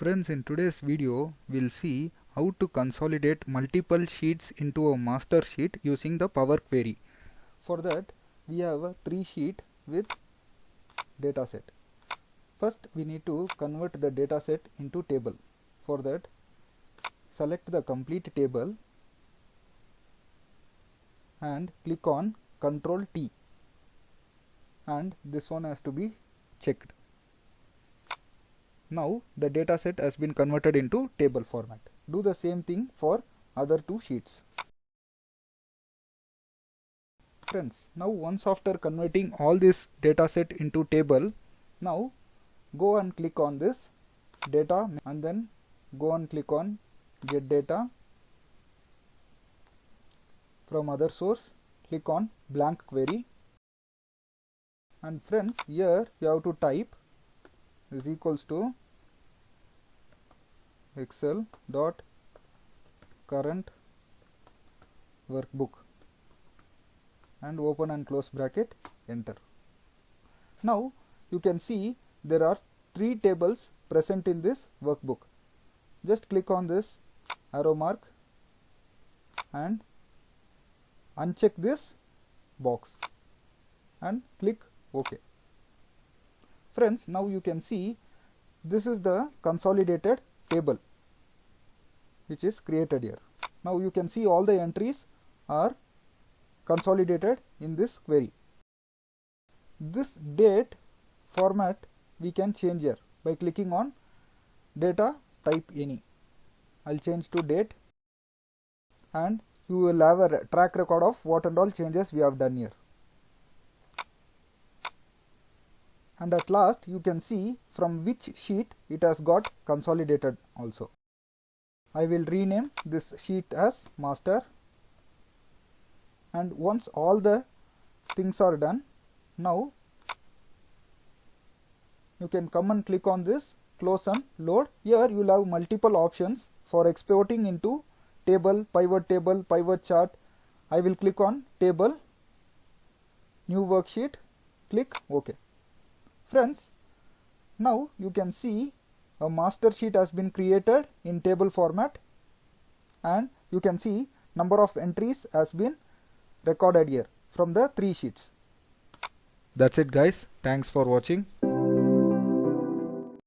Friends, in today's video, we'll see how to consolidate multiple sheets into a master sheet using the Power Query. For that, we have a 3-sheet with dataset. First, we need to convert the dataset into table. For that, select the complete table and click on Ctrl T, and this one has to be checked. Now the dataset has been converted into table format. Do the same thing for other 2 sheets. Friends, now once after converting all this dataset into table, now go and click on this data and then go and click on get data. From other source, click on blank query, and friends, here you have to type is equals to excel dot current workbook and open and close bracket, enter. Now you can see there are 3 tables present in this workbook. Just click on this arrow mark and uncheck this box and click OK. Friends, now you can see this is the consolidated table which is created here. Now you can see all the entries are consolidated in this query. This date format we can change here by clicking on data type any. I'll change to date, and you will have a track record of what and all changes we have done here. And at last you can see from which sheet it has got consolidated also. I will rename this sheet as master, and once all the things are done, now you can come and click on this close and load. Here you will have multiple options for exporting into table, pivot chart. I will click on table, new worksheet, click OK. Friends, now you can see a master sheet has been created in table format, and you can see number of entries has been recorded here from the 3 sheets. That's it guys. Thanks for watching.